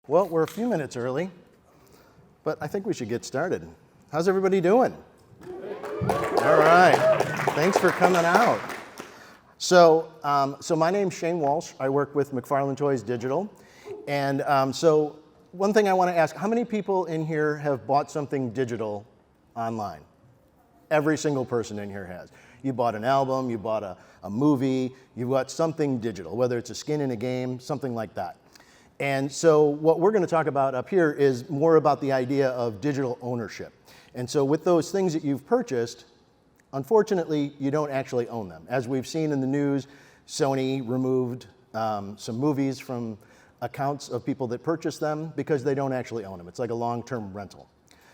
Well, we're a few minutes early, but I think we should get started. How's everybody doing? All right. Thanks for coming out. So my name's Shane Walsh. I work with McFarlane Toys Digital. And so one thing I want to ask, how many people in here have bought something digital online? Every single person in here has. You bought an album, you bought a movie, you bought something digital, whether it's a skin in a game, something like that. And so what we're going to talk about up here is more about the idea of digital ownership. And so with those things that you've purchased, unfortunately, you don't actually own them. As we've seen in the news, Sony removed some movies from accounts of people that purchased them because they don't actually own them. It's like a long-term rental.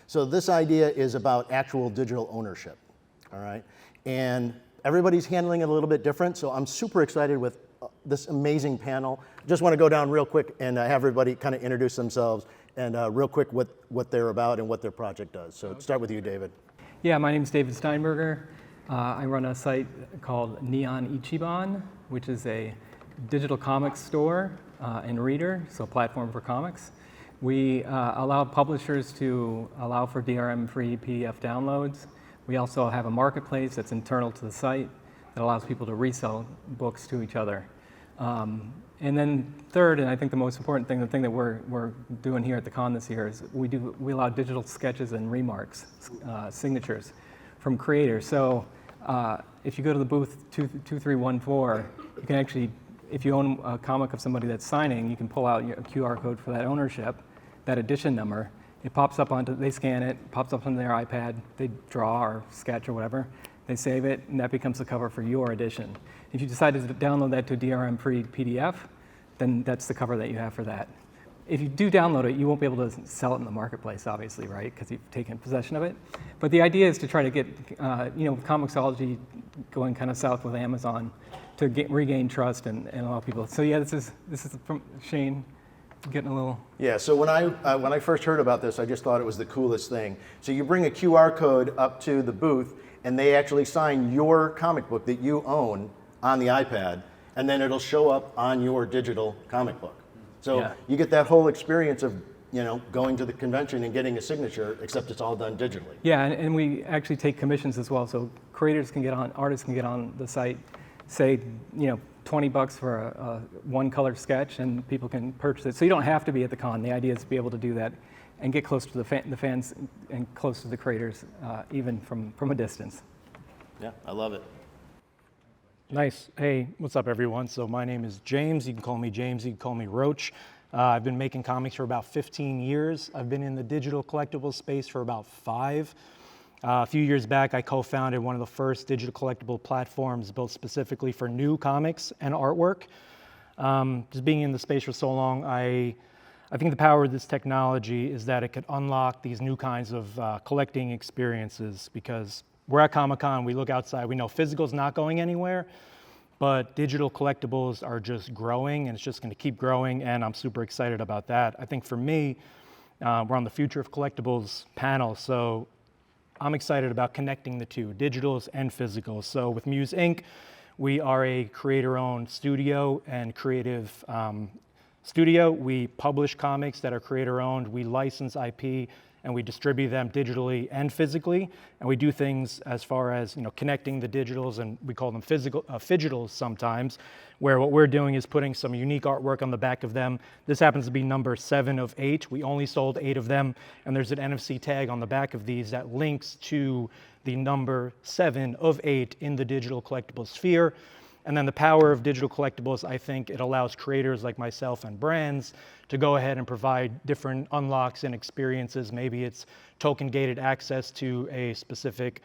So this idea is about actual digital ownership, all right? And everybody's handling it a little bit different, so I'm super excited with this amazing panel. Just want to go down real quick and have everybody kind of introduce themselves and real quick what they're about and what their project does. So start with you, David. Yeah, my name is David Steinberger. I run a site called Neon Ichiban, which is a digital comics store and reader, so a platform for comics. We allow publishers to allow for DRM-free PDF downloads. We also have a marketplace that's internal to the site that allows people to resell books to each other. And then third, and I think the most important thing, the thing that we're doing here at the con this year is we allow digital sketches and remarks, signatures from creators. So if you go to the booth 2314, you can actually, if you own a comic of somebody that's signing, you can pull out a QR code for that ownership, that edition number. It pops up they scan it, pops up on their iPad, they draw or sketch or whatever, they save it, and that becomes the cover for your edition. If you decide to download that to a DRM-free PDF, then that's the cover that you have for that. If you do download it, you won't be able to sell it in the marketplace, obviously, right? Because you've taken possession of it. But the idea is to try to get, Comixology going kind of south with Amazon to regain trust and allow people. So yeah, this is from Shane. Getting a little. Yeah, so when I first heard about this, I just thought it was the coolest thing. So you bring a QR code up to the booth, and they actually sign your comic book that you own on the iPad, and then it'll show up on your digital comic book. So yeah. You get that whole experience of going to the convention and getting a signature, except it's all done digitally. Yeah, and we actually take commissions as well. So creators can get on, artists can get on the site, say, $20 for a one-color sketch, and people can purchase it. So you don't have to be at the con. The idea is to be able to do that and get close to the fans and close to the creators, even from a distance. Yeah, I love it. Nice. Hey, what's up, everyone? So my name is James. You can call me James. You can call me Roche. I've been making comics for about 15 years. I've been in the digital collectibles space for about 5. A few years back, I co-founded one of the first digital collectible platforms built specifically for new comics and artwork. Just being in the space for so long, I think the power of this technology is that it could unlock these new kinds of collecting experiences, because we're at Comic-Con, we look outside, we know physical's not going anywhere, but digital collectibles are just growing, and it's just going to keep growing, and I'm super excited about that. I think for me, we're on the Future of Collectibles panel, so I'm excited about connecting the two, digitals and physicals. So with Muse Ink, we are a creator-owned studio and creative studio. We publish comics that are creator-owned, we license IP, and we distribute them digitally and physically. And we do things as far as connecting the digitals, and we call them phygitals sometimes, where what we're doing is putting some unique artwork on the back of them. This happens to be number 7 of 8. We only sold 8 of them, and there's an NFC tag on the back of these that links to the number 7 of 8 in the digital collectible sphere. And then the power of digital collectibles, I think it allows creators like myself and brands to go ahead and provide different unlocks and experiences. Maybe it's token-gated access to a specific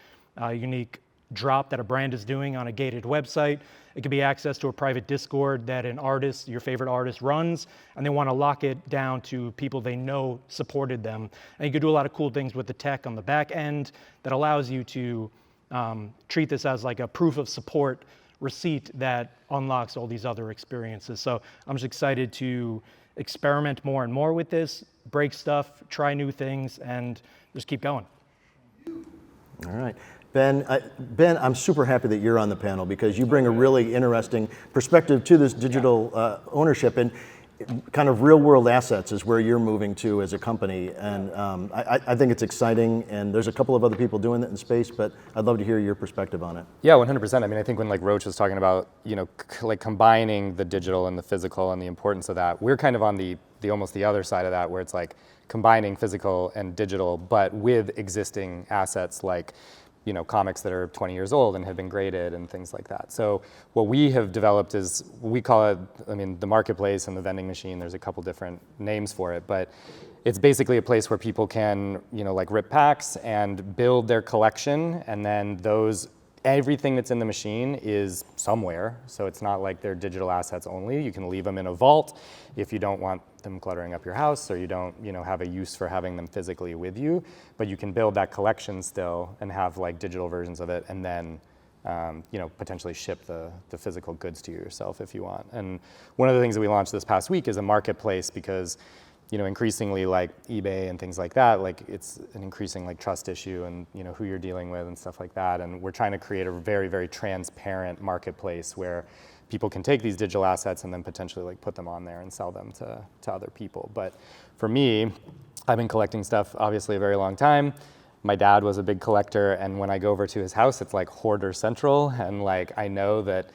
unique drop that a brand is doing on a gated website. It could be access to a private Discord that an artist, your favorite artist, runs, and they want to lock it down to people they know supported them. And you could do a lot of cool things with the tech on the back end that allows you to treat this as like a proof of support receipt that unlocks all these other experiences. So I'm just excited to experiment more and more with this, break stuff, try new things, and just keep going. All right. Ben, I'm super happy that you're on the panel because you bring a really interesting perspective to this digital ownership. And kind of real world assets is where you're moving to as a company, and I think it's exciting, and there's a couple of other people doing that in space, but I'd love to hear your perspective on it. Yeah, 100%. I mean, I think when like Roche was talking about, like combining the digital and the physical and the importance of that, we're kind of on the almost the other side of that, where it's like combining physical and digital, but with existing assets like comics that are 20 years old and have been graded and things like that. So what we have developed is, we call it, the marketplace and the vending machine, there's a couple different names for it, but it's basically a place where people can, like rip packs and build their collection, and then everything that's in the machine is somewhere. So it's not like they're digital assets only. You can leave them in a vault if you don't want them cluttering up your house, or you don't have a use for having them physically with you, but you can build that collection still and have like digital versions of it, and then potentially ship the physical goods to you yourself if you want. And one of the things that we launched this past week is a marketplace, because increasingly like eBay and things like that, like it's an increasing like trust issue, and who you're dealing with and stuff like that. And we're trying to create a very, very transparent marketplace where people can take these digital assets and then potentially like put them on there and sell them to other people. But for me, I've been collecting stuff obviously a very long time. My dad was a big collector, and when I go over to his house, it's like hoarder central, and like I know that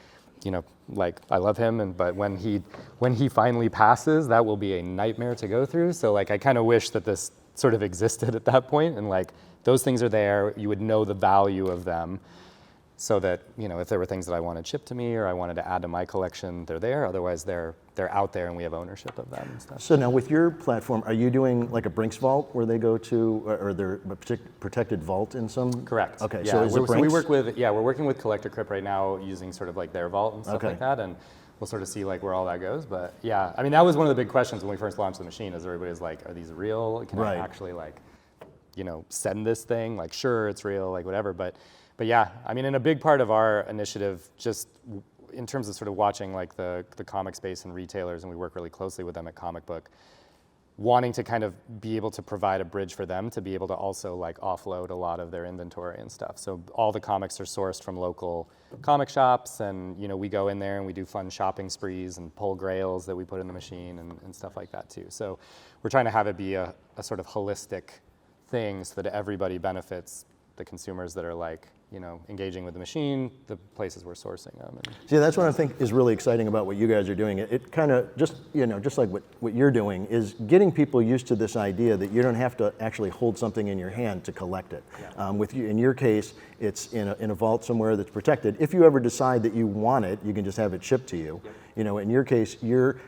like I love him, but when he finally passes, that will be a nightmare to go through. So like I kind of wish that this sort of existed at that point, and like those things are there, you would know the value of them, so that if there were things that I wanted shipped to me or I wanted to add to my collection, they're there. Otherwise, they're out there and we have ownership of them and stuff. So now with your platform, are you doing like a Brinks vault where they go to, or they're a protected vault in some? Correct. Okay, yeah. so is it Brinks? So we work with, we're working with Collector Crip right now, using sort of like their vault and stuff like that, and we'll sort of see like where all that goes. But yeah, I mean, that was one of the big questions when we first launched the machine, is everybody's like, are these real? Can I actually like, send this thing? Like, sure, it's real, like whatever. But yeah, I mean, and a big part of our initiative, just in terms of sort of watching like the comic space and retailers, and we work really closely with them at Comic Book, wanting to kind of be able to provide a bridge for them to be able to also like offload a lot of their inventory and stuff. So all the comics are sourced from local comic shops, and we go in there and we do fun shopping sprees and pull grails that we put in the machine and stuff like that too. So we're trying to have it be a sort of holistic thing so that everybody benefits, the consumers that are like, engaging with the machine, the places we're sourcing them. See, that's what I think is really exciting about what you guys are doing. It kind of just, just like what you're doing, is getting people used to this idea that you don't have to actually hold something in your hand to collect it. Yeah. In your case, it's in a vault somewhere that's protected. If you ever decide that you want it, you can just have it shipped to you. Yep. In your case, you're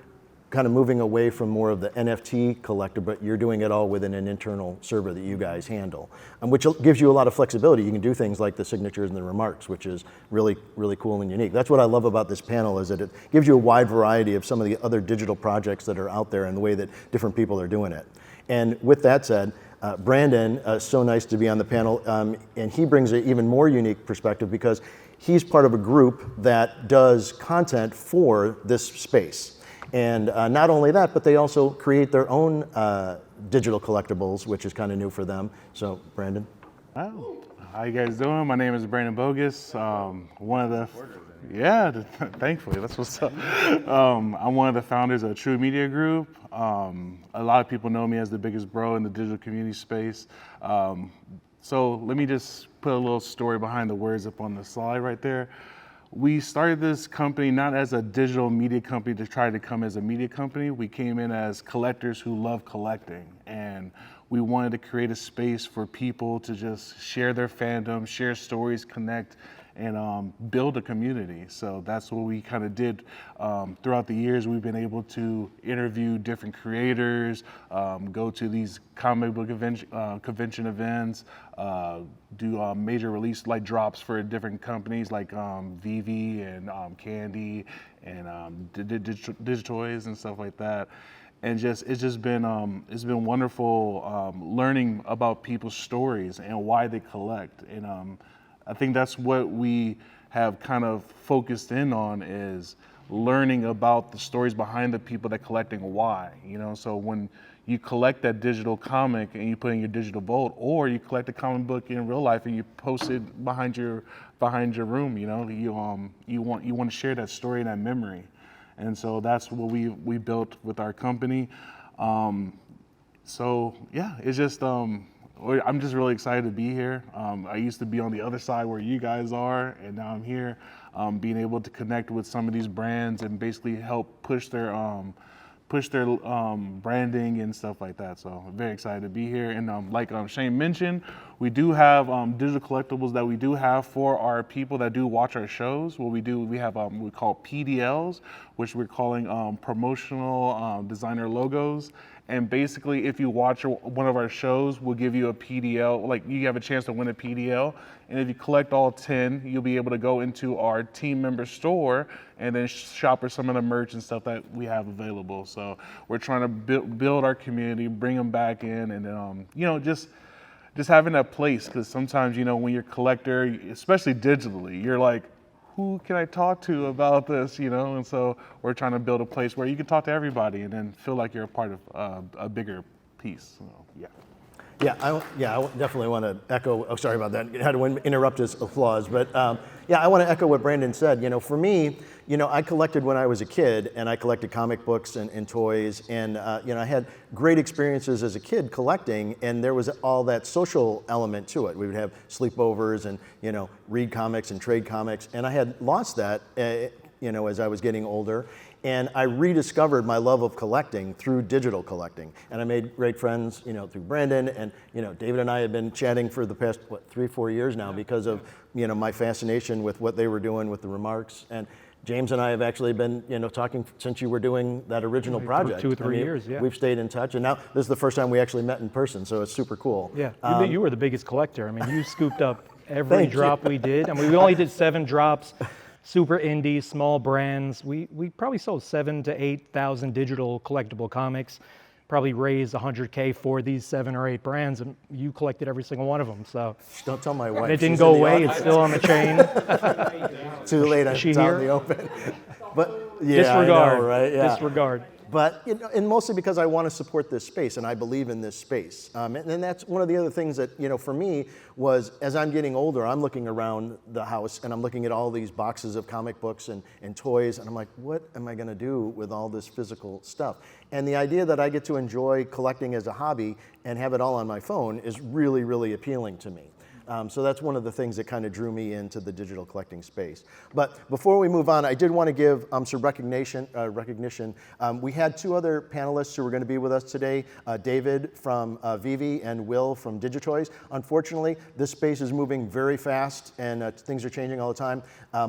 kind of moving away from more of the NFT collector, but you're doing it all within an internal server that you guys handle, which gives you a lot of flexibility. You can do things like the signatures and the remarks, which is really, really cool and unique. That's what I love about this panel, is that it gives you a wide variety of some of the other digital projects that are out there and the way that different people are doing it. And with that said, Brandon, so nice to be on the panel, and he brings an even more unique perspective, because he's part of a group that does content for this space. And not only that, but they also create their own digital collectibles, which is kind of new for them. So, Brandon. Oh, how you guys doing? My name is Brandon Boggus. Thankfully, that's what's up. I'm one of the founders of TRU Media Group. A lot of people know me as the biggest bro in the digital community space. So let me just put a little story behind the words up on the slide right there. We started this company not as a digital media company to try to come as a media company. We came in as collectors who love collecting, and we wanted to create a space for people to just share their fandom, share stories, connect, and build a community. So that's what we kind of did. Throughout the years, we've been able to interview different creators, go to these comic book convention events, do major release like drops for different companies like VV and Candy and Digitoys and stuff like that. And it's just been wonderful learning about people's stories and why they collect. And I think that's what we have kind of focused in on, is learning about the stories behind the people that collecting why. So when you collect that digital comic and you put it in your digital vault, or you collect a comic book in real life and you post it behind your room, you want to share that story and that memory. And so that's what we built with our company. So yeah, it's just, I'm just really excited to be here. I used to be on the other side where you guys are, and now I'm here, being able to connect with some of these brands and basically help push their branding and stuff like that. So I'm very excited to be here. And like Shane mentioned, we do have digital collectibles that we do have for our people that do watch our shows. What we do, we have we call PDLs, which we're calling promotional designer logos. And basically, if you watch one of our shows, we'll give you a PDL, like you have a chance to win a PDL. And if you collect all 10, you'll be able to go into our team member store and then shop for some of the merch and stuff that we have available. So we're trying to build our community, bring them back in, and you know, just having that place. Because sometimes, you know, when you're a collector, especially digitally, you're like, who can I talk to about this, you know? And so we're trying to build a place where you can talk to everybody and then feel like you're a part of a bigger piece. So, yeah. Yeah, I definitely want to echo. Oh, sorry about that. I had to interrupt his applause, but yeah, I want to echo what Brandon said. You know, for me, you know, I collected when I was a kid, and I collected comic books and toys, and you know, I had great experiences as a kid collecting, and there was all that social element to it. We would have sleepovers and, you know, read comics and trade comics, and I had lost that, you know, as I was getting older. And I rediscovered my love of collecting through digital collecting. And I made great friends, you know, through Brandon, and, you know, David and I have been chatting for the past, 3-4 years now because of, you know, my fascination with what they were doing with the remarks. And James and I have actually been, you know, talking since you were doing that original project. 2 or 3 years, yeah. We've stayed in touch, and now this is the first time we actually met in person, so it's super cool. Yeah, you were the biggest collector. I mean, you scooped up every Thank drop you. we did. I mean, we only did 7 drops. Super indie, small brands. We probably sold 7,000 to 8,000 digital collectible comics. Probably raised 100K for these 7 or 8 brands, and you collected every single one of them. So Don't tell my wife. and it didn't She's go in the away. audience. It's still on the chain. Too late. Is she It's out here? in the open. But yeah, Disregard. I know, right? Yeah. Disregard. But, you know, and mostly because I want to support this space, and I believe in this space. And that's one of the other things that, you know, for me was, as I'm getting older, I'm looking around the house, and I'm looking at all these boxes of comic books and toys, and I'm like, what am I going to do with all this physical stuff? And the idea that I get to enjoy collecting as a hobby and have it all on my phone is really, really appealing to me. So that's one of the things that kind of drew me into the digital collecting space. But before we move on, I did want to give some recognition. We had 2 other panelists who were going to be with us today, David from Vivi and Will from Digitoys. Unfortunately, this space is moving very fast, and things are changing all the time.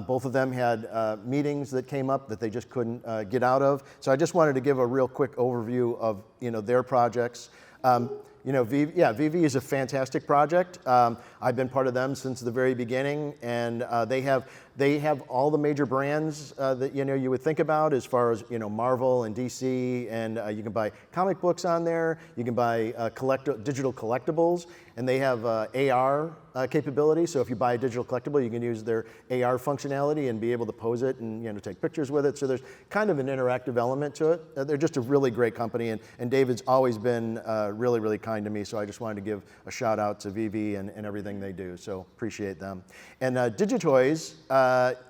Both of them had meetings that came up that they just couldn't get out of. So I just wanted to give a real quick overview of, you know, their projects. You know, Vivi is a fantastic project. I've been part of them since the very beginning, and they have all the major brands that, you know, you would think about as far as, you know, Marvel and DC, and you can buy comic books on there. You can buy digital collectibles, and they have AR capability. So if you buy a digital collectible, you can use their AR functionality and be able to pose it and, you know, take pictures with it. So there's kind of an interactive element to it. They're just a really great company, and David's always been really, really kind to me. So I just wanted to give a shout out to Vivi and everything they do. So appreciate them. And Digitoys,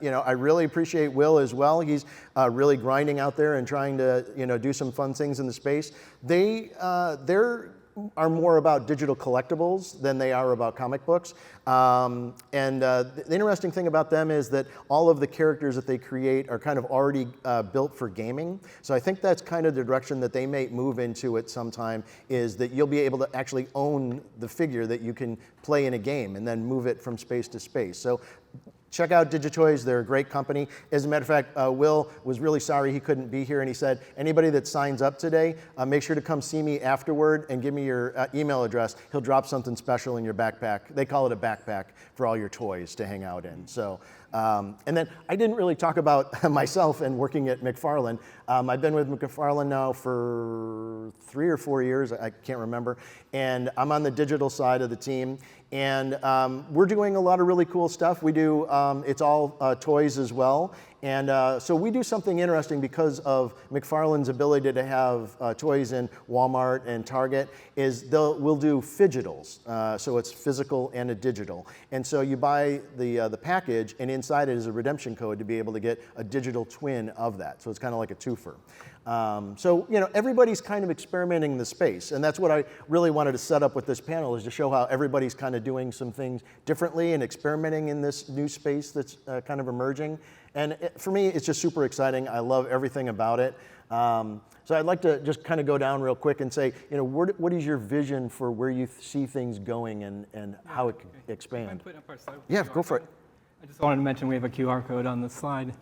you know, I really appreciate Will as well. He's really grinding out there and trying to, you know, do some fun things in the space. They're are more about digital collectibles than they are about comic books. The interesting thing about them is that all of the characters that they create are kind of already built for gaming. So I think that's kind of the direction that they may move into at some time, is that you'll be able to actually own the figure that you can play in a game and then move it from space to space. So check out Digitoys, they're a great company. As a matter of fact, Will was really sorry he couldn't be here, and he said, anybody that signs up today, make sure to come see me afterward and give me your email address. He'll drop something special in your backpack. They call it a backpack for all your toys to hang out in. So, and then I didn't really talk about myself and working at McFarlane. I've been with McFarlane now for 3 or 4 years, I can't remember, and I'm on the digital side of the team. And we're doing a lot of really cool stuff. We do, it's all toys as well. And so we do something interesting because of McFarlane's ability to have toys in Walmart and Target is we'll do phigitals. So it's physical and a digital. And so you buy the package, and inside it is a redemption code to be able to get a digital twin of that. So it's kind of like a twofer. So, you know, everybody's kind of experimenting in the space, and that's what I really wanted to set up with this panel, is to show how everybody's kind of doing some things differently and experimenting in this new space that's kind of emerging. And for me, it's just super exciting. I love everything about it. So I'd like to just kind of go down real quick and say, you know, what is your vision for where you see things going and how it can expand? Yeah, go for it. I just wanted to mention we have a QR code on the slide.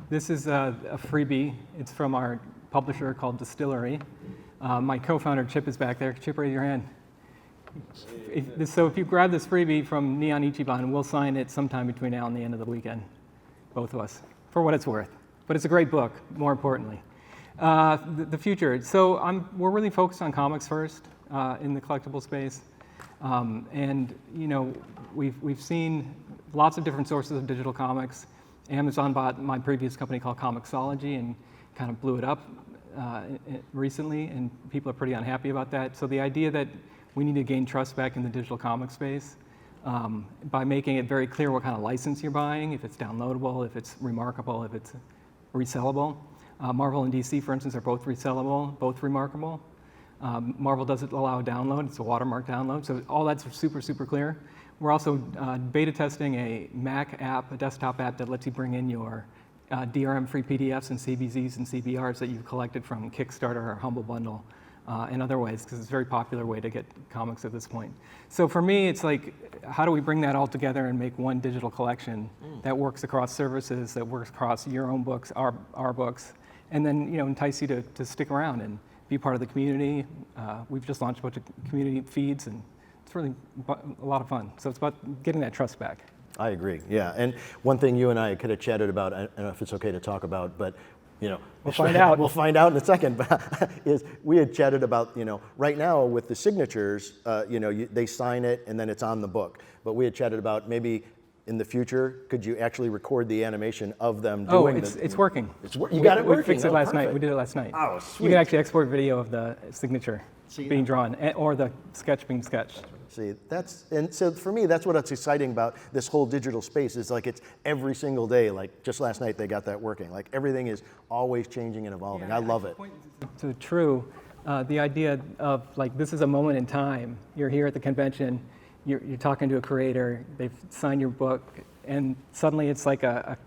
This is a freebie. It's from our publisher called DSTLRY. My co-founder Chip is back there. Chip, raise your hand. So if you grab this freebie from Neon Ichiban, we'll sign it sometime between now and the end of the weekend, both of us, for what it's worth. But it's a great book, more importantly. The future. So we're really focused on comics first in the collectible space. And you know, we've seen lots of different sources of digital comics. Amazon bought my previous company called Comixology and kind of blew it up recently, and people are pretty unhappy about that. So the idea that we need to gain trust back in the digital comic space by making it very clear what kind of license you're buying, if it's downloadable, if it's remarkable, if it's resellable. Marvel and DC, for instance, are both resellable, both remarkable. Marvel doesn't allow a download, it's a watermark download, so all that's super, super clear. We're also beta testing a Mac app, a desktop app that lets you bring in your DRM-free PDFs and CBZs and CBRs that you've collected from Kickstarter or Humble Bundle and other ways, because it's a very popular way to get comics at this point. So for me, it's like, how do we bring that all together and make one digital collection that works across services, that works across your own books, our books, and then, you know, entice you to stick around and be part of the community. We've just launched a bunch of community feeds, and it's really a lot of fun. So it's about getting that trust back. I agree, yeah. And one thing you and I could have chatted about, I don't know if it's okay to talk about, but you know, we'll find out. We'll find out in a second. But is we had chatted about, you know, right now with the signatures, you know, they sign it and then it's on the book. But we had chatted about maybe in the future, could you actually record the animation of them doing it's working. You got it working? We fixed it last night. Perfect. We did it last night. Oh, sweet. You can actually export video of the signature being drawn or the sketch being sketched. See, and so for me, that's what's exciting about this whole digital space is like it's every single day, like just last night they got that working. Like everything is always changing and evolving. I love it. To TRU, the idea of like this is a moment in time. You're here at the convention, you're talking to a creator, they've signed your book, and suddenly it's like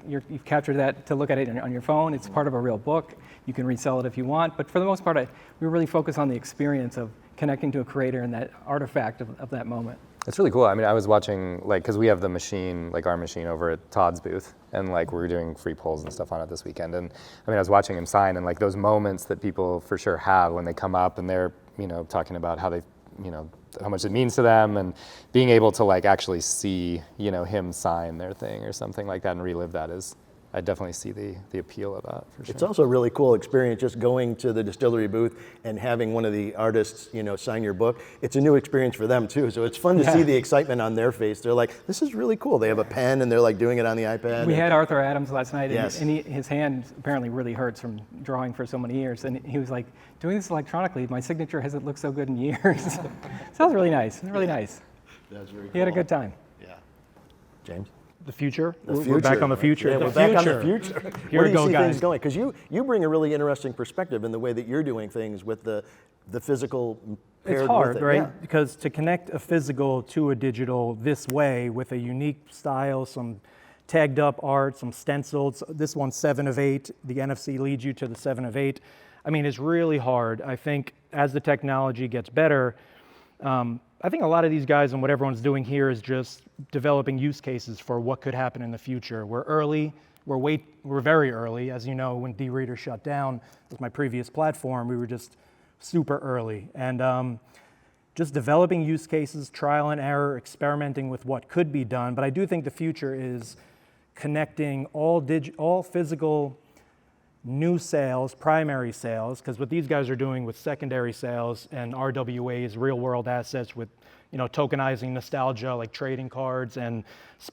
you've captured that to look at it on your phone. It's part of a real book. You can resell it if you want, but for the most part, we really focus on the experience of connecting to a creator and that artifact of that moment. It's really cool. I mean, I was watching, like, because we have the machine, like our machine over at Todd's booth, and like we were doing free polls and stuff on it this weekend. And I mean, I was watching him sign, and like those moments that people for sure have when they come up and they're, you know, talking about how they, you know, how much it means to them, and being able to like actually see, you know, him sign their thing or something like that and relive that is, I definitely see the appeal of that for sure. It's also a really cool experience just going to the DSTLRY booth and having one of the artists, you know, sign your book. It's a new experience for them too, so it's fun to see the excitement on their face. They're like, this is really cool. They have a pen and they're like doing it on the iPad. We had Arthur Adams last night, Yes. and his hand apparently really hurts from drawing for so many years, and he was like, doing this electronically, my signature hasn't looked so good in years. Sounds really nice, really nice. That's very cool. He had a good time. Yeah. James? The future? The We're back on the future. Yeah, The we're back on future. the future. Here Where we do you go, see guys. things going? Because you bring a really interesting perspective in the way that you're doing things with the physical paired It's hard, with it. right? Yeah. Because to connect a physical to a digital this way with a unique style, some tagged up art, some stencils. This one's 7 of 8. The NFC leads you to the 7 of 8. I mean, it's really hard. I think as the technology gets better, I think a lot of these guys and what everyone's doing here is just developing use cases for what could happen in the future. We're early. We're very early. As you know, when D-Reader shut down, with my previous platform, we were just super early. And just developing use cases, trial and error, experimenting with what could be done. But I do think the future is connecting all physical new sales, primary sales, because what these guys are doing with secondary sales and RWAs, real world assets with, tokenizing nostalgia like trading cards and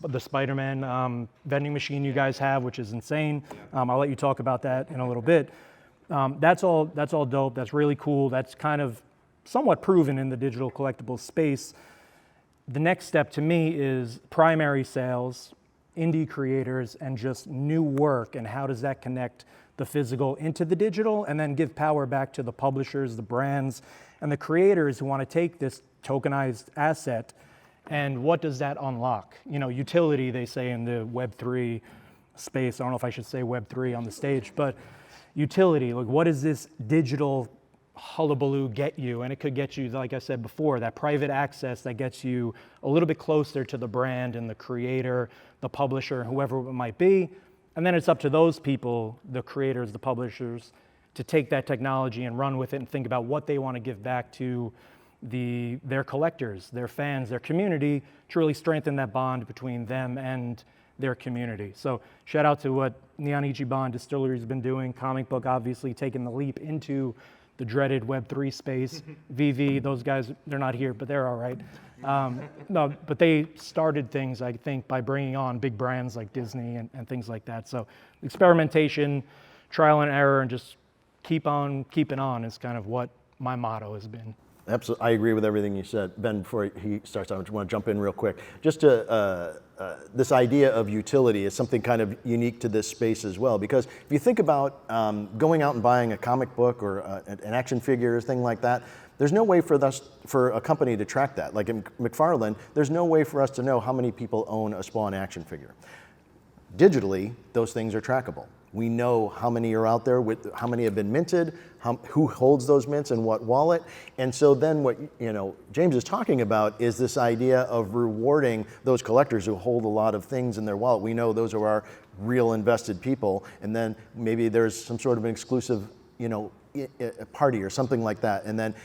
the Spider-Man vending machine you guys have, which is insane. I'll let you talk about that in a little bit. That's all dope. That's really cool. That's kind of somewhat proven in the digital collectibles space. The next step to me is primary sales, indie creators, and just new work, and how does that connect the physical into the digital, and then give power back to the publishers, the brands, and the creators who want to take this tokenized asset, and what does that unlock? Utility, they say in the Web3 space. I don't know if I should say Web3 on the stage, but utility, like what does this digital hullabaloo get you? And it could get you, like I said before, that private access that gets you a little bit closer to the brand and the creator, the publisher, whoever it might be. And then it's up to those people, the creators, the publishers, to take that technology and run with it and think about what they want to give back to their collectors, their fans, their community, to really strengthen that bond between them and their community. So shout out to what Neon Ichiban Distillery has been doing. Comic book obviously taking the leap into the dreaded Web3 space. VV, those guys, they're not here, but they're all right. No, but they started things, I think, by bringing on big brands like Disney and things like that. So experimentation, trial and error, and just keep on keeping on is kind of what my motto has been. Absolutely, I agree with everything you said. Ben, before he starts, I just want to jump in real quick. Just to, this idea of utility is something kind of unique to this space as well, because if you think about going out and buying a comic book or an action figure or thing like that, there's no way for a company to track that. Like in McFarlane, there's no way for us to know how many people own a Spawn action figure. Digitally, those things are trackable. We know how many are out there, with how many have been minted, who holds those mints in what wallet. And so then what James is talking about is this idea of rewarding those collectors who hold a lot of things in their wallet. We know those are our real invested people, and then maybe there's some sort of an exclusive party or something like that, and then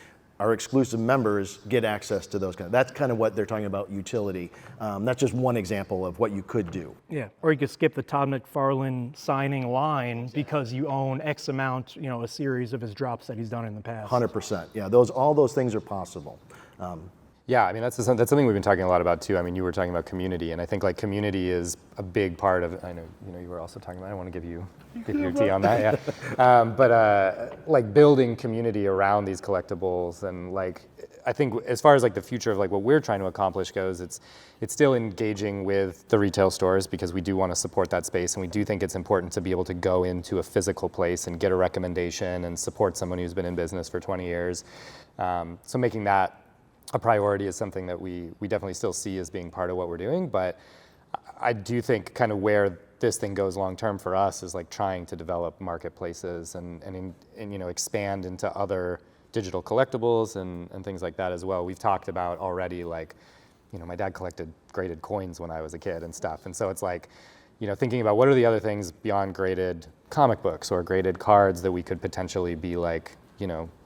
our exclusive members get access to those that's kind of what they're talking about, utility. That's just one example of what you could do. Yeah, or you could skip the Todd McFarlane signing line because you own X amount, a series of his drops that he's done in the past. 100%, yeah, all those things are possible. Yeah, I mean, that's something we've been talking a lot about too. I mean, you were talking about community, and I think like community is a big part of, I know, you were also talking about, I don't want to give you your tea on that, yeah. But like building community around these collectibles, and like, I think as far as like the future of like what we're trying to accomplish goes, it's still engaging with the retail stores, because we do want to support that space, and we do think it's important to be able to go into a physical place and get a recommendation and support someone who's been in business for 20 years. So making that a priority is something that we definitely still see as being part of what we're doing, but I do think kind of where this thing goes long term for us is like trying to develop marketplaces and expand into other digital collectibles and things like that as well. We've talked about already, like, my dad collected graded coins when I was a kid and stuff, and so it's like, thinking about what are the other things beyond graded comic books or graded cards that we could potentially be like,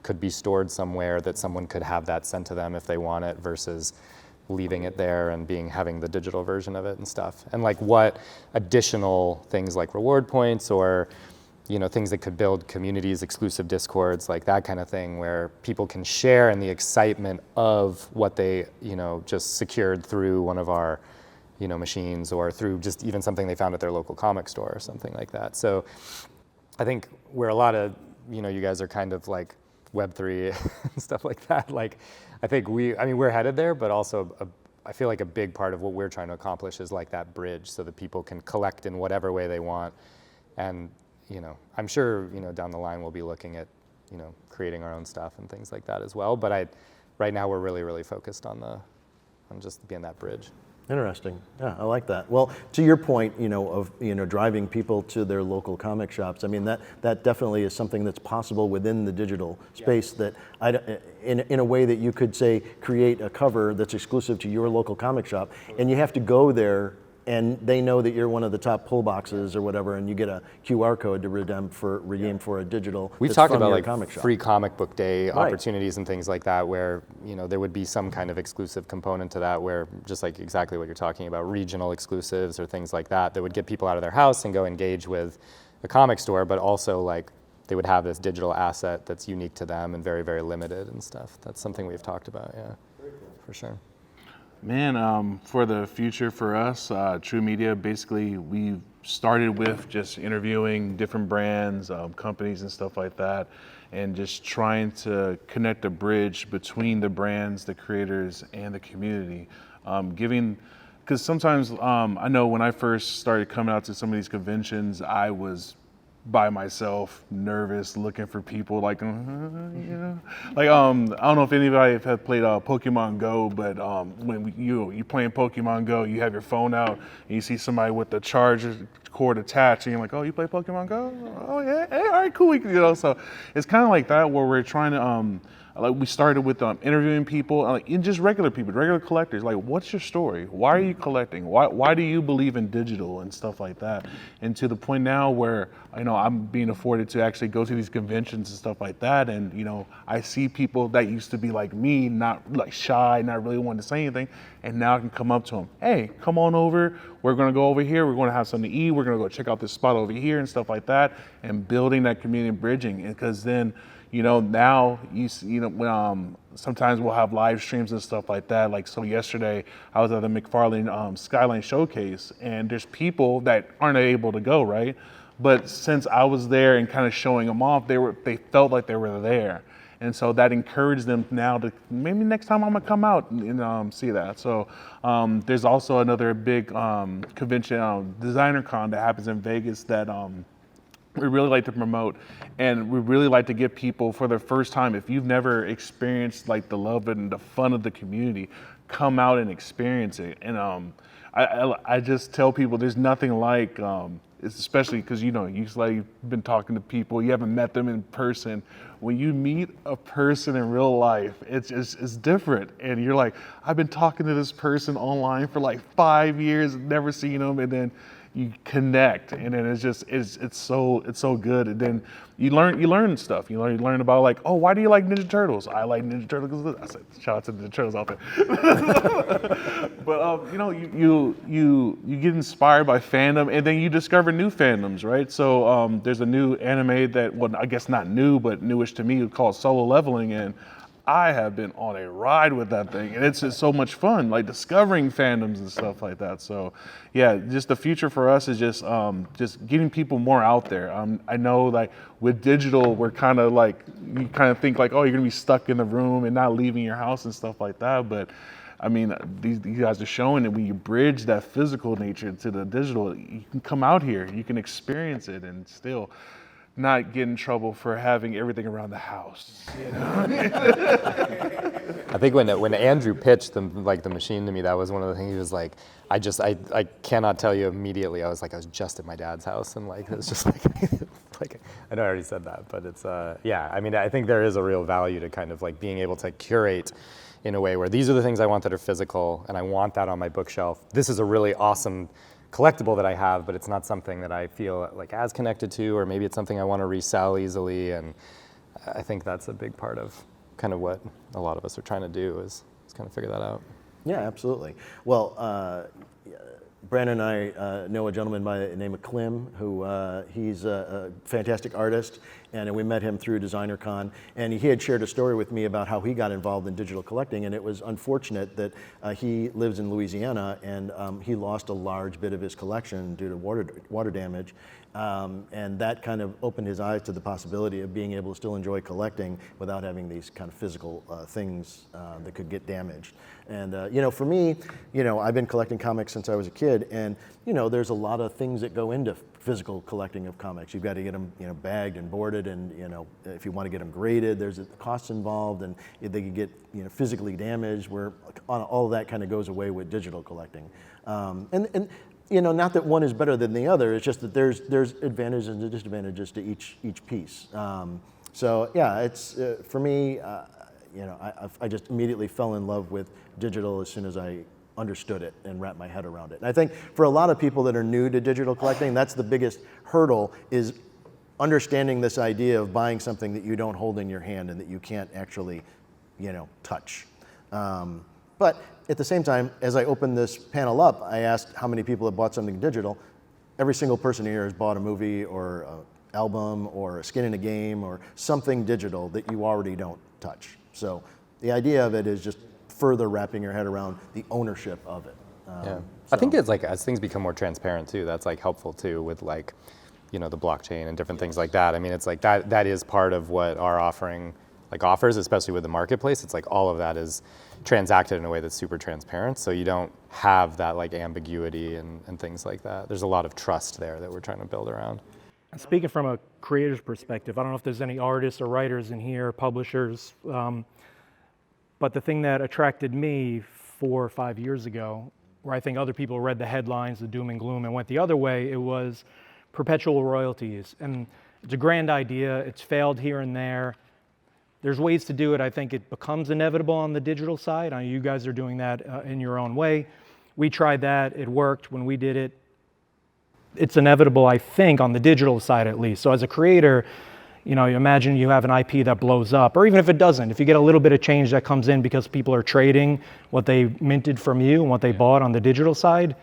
could be stored somewhere that someone could have that sent to them if they want it, versus leaving it there and having the digital version of it and stuff. And like what additional things like reward points or, things that could build communities, exclusive discords, like that kind of thing, where people can share in the excitement of what they, just secured through one of our, machines, or through just even something they found at their local comic store or something like that. So I think where a lot of, you guys are kind of like Web3 and stuff like that. Like, I think we're headed there, but also I feel like a big part of what we're trying to accomplish is like that bridge, so that people can collect in whatever way they want. And, I'm sure, down the line we'll be looking at, creating our own stuff and things like that as well. But right now we're really, really focused on just being that bridge. Interesting. Yeah, I like that. Well, to your point, of driving people to their local comic shops. I mean, that definitely is something that's possible within the digital space. That in a way that you could say create a cover that's exclusive to your local comic shop, and you have to go there, and they know that you're one of the top pull boxes or whatever, and you get a QR code to redeem for a digital. We've that's talked from about your like comic shop. free comic book day Right. opportunities and things like that, where there would be some kind of exclusive component to that, where just like exactly what you're talking about, regional exclusives or things like that would get people out of their house and go engage with a comic store, but also like they would have this digital asset that's unique to them and very, very limited and stuff. That's something we've talked about, yeah, for sure. Man, for the future for us, TRU Media, basically we started with just interviewing different brands, companies and stuff like that, and just trying to connect a bridge between the brands, the creators, and the community. Because sometimes I know when I first started coming out to some of these conventions, I was by myself, nervous, looking for people, like, like I don't know if anybody have played Pokemon Go, but when you playing Pokemon Go, you have your phone out and you see somebody with the charger cord attached, and you're like, oh, you play Pokemon Go? Oh yeah, hey, all right, cool. So it's kind of like that where we're trying to. Like we started with interviewing people, like just regular people, regular collectors. Like, what's your story? Why are you collecting? Why do you believe in digital and stuff like that? And to the point now where I'm being afforded to actually go to these conventions and stuff like that, and I see people that used to be like me, not like shy, not really wanting to say anything, and now I can come up to them. Hey, come on over. We're gonna go over here. We're gonna have something to eat. We're gonna go check out this spot over here and stuff like that, and building that community and bridging. Because then. Now sometimes we'll have live streams and stuff like that. Like, so yesterday I was at the McFarlane Skyline Showcase, and there's people that aren't able to go, right? But since I was there and kind of showing them off, they felt like they were there. And so that encouraged them now to maybe next time I'm gonna come out and see that. So there's also another big convention, Designer Con, that happens in Vegas that we really like to promote, and we really like to get people for the first time, if you've never experienced like the love and the fun of the community, come out and experience it. And I just tell people there's nothing like, especially because you've been talking to people, you haven't met them in person. When you meet a person in real life, it's different. And you're like, I've been talking to this person online for like 5 years, never seen them, and then you connect, and then it's so good. And then you learn stuff. You learn about like, oh, why do you like Ninja Turtles? I like Ninja Turtles. I said, shout out to the Ninja Turtles out there. But you get inspired by fandom, and then you discover new fandoms, right? So there's a new anime that, well, I guess not new, but newish to me, called Solo Leveling, and I have been on a ride with that thing, and it's just so much fun, like discovering fandoms and stuff like that. So, yeah, just the future for us is just getting people more out there. I know, like with digital, we're kind of like, you kind of think like, oh, you're gonna be stuck in the room and not leaving your house and stuff like that. But I mean, these guys are showing that when you bridge that physical nature to the digital, you can come out here, you can experience it, and still not get in trouble for having everything around the house. I think when Andrew pitched the machine to me, that was one of the things. He was like, I cannot tell you immediately. I was just at my dad's house, and like it's just like I know I already said that, but it's yeah. I mean, I think there is a real value to kind of like being able to curate in a way where these are the things I want that are physical, and I want that on my bookshelf. This is a really awesome collectible that I have, but it's not something that I feel like as connected to, or maybe it's something I want to resell easily. And I think that's a big part of kind of what a lot of us are trying to do is kind of figure that out. Yeah, absolutely. Well, Brandon and I know a gentleman by the name of Klim, who he's a fantastic artist, and we met him through Designer Con, and he had shared a story with me about how he got involved in digital collecting, and it was unfortunate that he lives in Louisiana, and he lost a large bit of his collection due to water damage, and that kind of opened his eyes to the possibility of being able to still enjoy collecting without having these kind of physical things that could get damaged. And for me, I've been collecting comics since I was a kid, and there's a lot of things that go into physical collecting of comics. You've got to get them, bagged and boarded, and if you want to get them graded, there's costs involved, and they can get physically damaged. Where all of that kind of goes away with digital collecting, and not that one is better than the other. It's just that there's advantages and disadvantages to each piece. So yeah, it's for me. I just immediately fell in love with digital as soon as I understood it and wrapped my head around it. And I think for a lot of people that are new to digital collecting, that's the biggest hurdle, is understanding this idea of buying something that you don't hold in your hand and that you can't actually, touch. But at the same time, as I opened this panel up, I asked how many people have bought something digital. every single person here has bought a movie or an album or a skin in a game or something digital that you already don't touch. So the idea of it is just further wrapping your head around the ownership of it. Yeah. I think it's like, as things become more transparent too, that's like helpful too with like, you know, the blockchain and different things like that. I mean, it's like that is part of what our offering like offers, especially with the marketplace. It's like all of that is transacted in a way that's super transparent, so you don't have that like ambiguity and things like that. There's a lot of trust there that we're trying to build around. Speaking from a creator's perspective, I don't know if there's any artists or writers in here, publishers, but the thing that attracted me 4 or 5 years ago, where I think other people read the headlines, the doom and gloom, and went the other way, it was perpetual royalties. And it's a grand idea, it's failed here and there. There's ways to do it. I think it becomes inevitable on the digital side. I know you guys are doing that in your own way. We tried that, it worked when we did it. It's inevitable, I think, on the digital side at least. So as a creator, you know, you imagine you have an IP that blows up, or even if it doesn't, if you get a little bit of change that comes in because people are trading what they minted from you and what they bought on the digital side,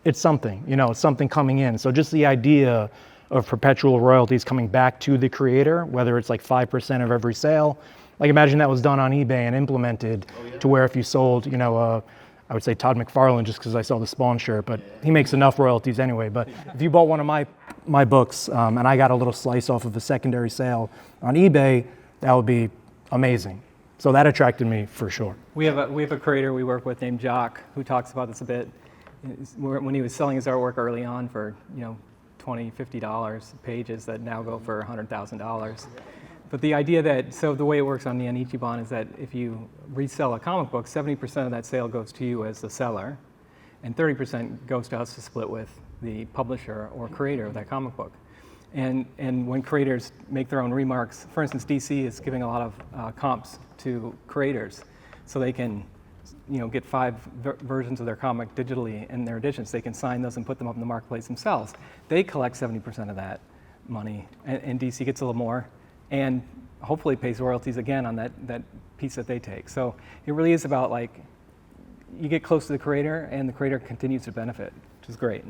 it's something, you know, it's something coming in. So just the idea of perpetual royalties coming back to the creator, whether it's like 5% of every sale, like imagine that was done on eBay and implemented to where if you sold, you know, I would say Todd McFarlane just because I saw the Spawn shirt, but he makes enough royalties anyway. But if you bought one of my books and I got a little slice off of a secondary sale on eBay, that would be amazing. So that attracted me for sure. We have a creator we work with named Jock who talks about this a bit. When he was selling his artwork early on for, you know, $20, $50 pages that now go for $100,000. But the idea that, so the way it works on Neon Ichiban is that if you resell a comic book, 70% of that sale goes to you as the seller, and 30% goes to us to split with the publisher or creator of that comic book. And when creators make their own remarks, for instance, DC is giving a lot of comps to creators, so they can, you know, get 5 versions of their comic digitally in their editions. They can sign those and put them up in the marketplace themselves. They collect 70% of that money, and DC gets a little more, and hopefully pays royalties again on that piece that they take. So it really is about, like, you get close to the creator, and the creator continues to benefit, which is great.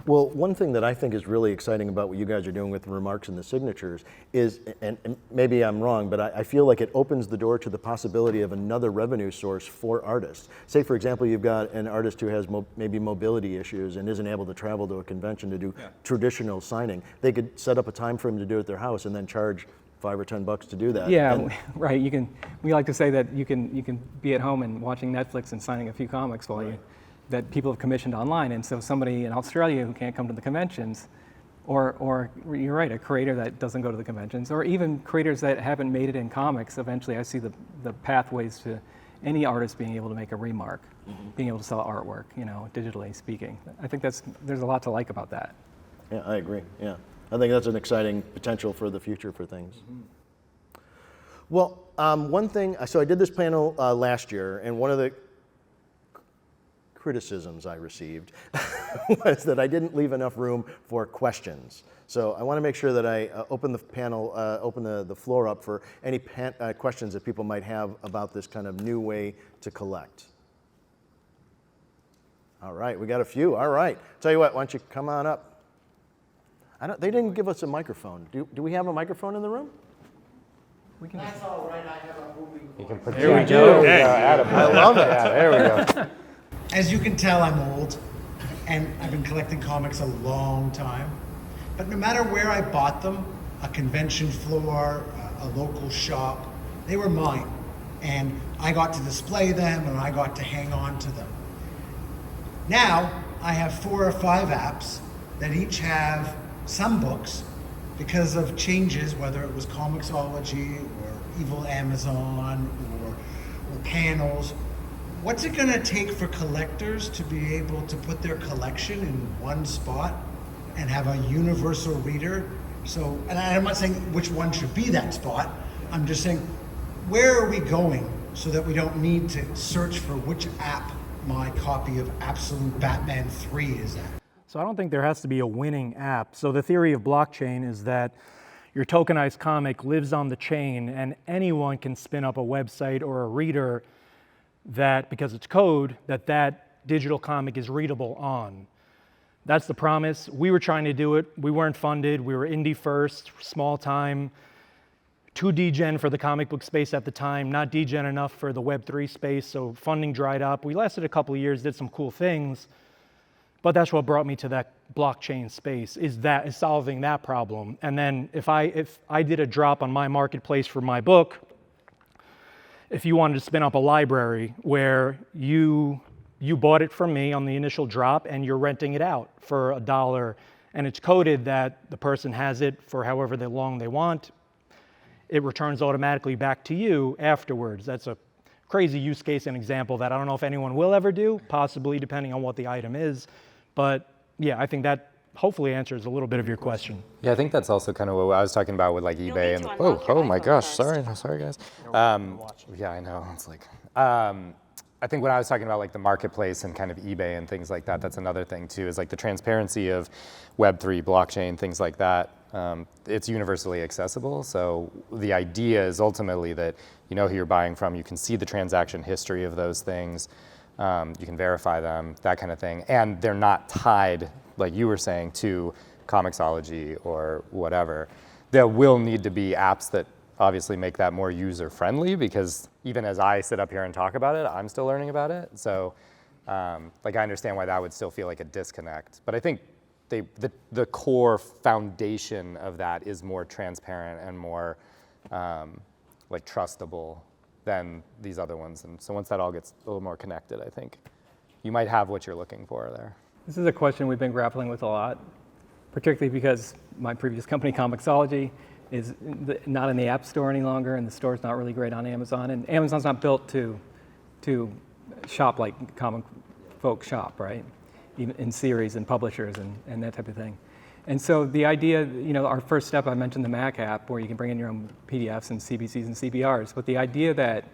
Well, one thing that I think is really exciting about what you guys are doing with the remarks and the signatures is, and maybe I'm wrong, but I feel like it opens the door to the possibility of another revenue source for artists. Say, for example, you've got an artist who has maybe mobility issues and isn't able to travel to a convention to do traditional signing. They could set up a time for him to do it at their house and then charge $5 or $10 to do that. Yeah, right. You can. We like to say that you can be at home and watching Netflix and signing a few comics while that people have commissioned online. And so somebody in Australia who can't come to the conventions, or you're right, a creator that doesn't go to the conventions, or even creators that haven't made it in comics. Eventually, I see the pathways to any artist being able to make a remark, being able to sell artwork, you know, digitally speaking. I think there's a lot to like about that. Yeah, I agree. Yeah. I think that's an exciting potential for the future for things. Well, one thing, so I did this panel last year, and one of the criticisms I received was that I didn't leave enough room for questions. So I want to make sure that I open the panel, open the floor up for any questions that people might have about this kind of new way to collect. All right, we got a few. All right. Tell you what, why don't you come on up? They didn't give us a microphone. Do we have a microphone in the room? That's all right, I have a moving voice. There we go. I love it. Yeah, there we go. As you can tell, I'm old, and I've been collecting comics a long time. But no matter where I bought them, a convention floor, a local shop, they were mine. And I got to display them, and I got to hang on to them. Now, I have 4 or 5 apps that each have some books because of changes, whether it was Comixology or Evil Amazon or panels. What's it gonna take for collectors to be able to put their collection in one spot and have a universal reader? So, and I'm not saying which one should be that spot, I'm just saying, where are we going so that we don't need to search for which app my copy of Absolute Batman 3 is at? So I don't think there has to be a winning app. So the theory of blockchain is that your tokenized comic lives on the chain, and anyone can spin up a website or a reader that, because it's code, that digital comic is readable on. That's the promise. We were trying to do it. We weren't funded. We were indie first, small time, too degen for the comic book space at the time, not degen enough for the Web3 space, so funding dried up. We lasted a couple of years, did some cool things, but that's what brought me to that blockchain space, is solving that problem. And then if I did a drop on my marketplace for my book, if you wanted to spin up a library where you bought it from me on the initial drop and you're renting it out for $1, and it's coded that the person has it for however long they want, it returns automatically back to you afterwards. That's a crazy use case and example that I don't know if anyone will ever do, possibly depending on what the item is. But yeah, I think that hopefully answers a little bit of your question. Yeah, I think that's also kind of what I was talking about with like eBay and oh my gosh, sorry guys. Yeah, I know. It's like I think when I was talking about like the marketplace and kind of eBay and things like that, that's another thing too, is like the transparency of Web3, blockchain, things like that. It's universally accessible. So the idea is ultimately that you know who you're buying from, you can see the transaction history of those things, you can verify them, that kind of thing. And they're not tied, like you were saying, to Comixology or whatever. There will need to be apps that obviously make that more user-friendly, because even as I sit up here and talk about it, I'm still learning about it. So like I understand why that would still feel like a disconnect. But I think the core foundation of that is more transparent and more like trustable than these other ones. And so once that all gets a little more connected, I think you might have what you're looking for there. This is a question we've been grappling with a lot, particularly because my previous company, Comixology, is not in the App Store any longer, and the store's not really great on Amazon. And Amazon's not built to shop like comic folks shop, right? Even in series and publishers and that type of thing. And so the idea, you know, our first step, I mentioned the Mac app, where you can bring in your own PDFs and CBCs and CBRs, but the idea that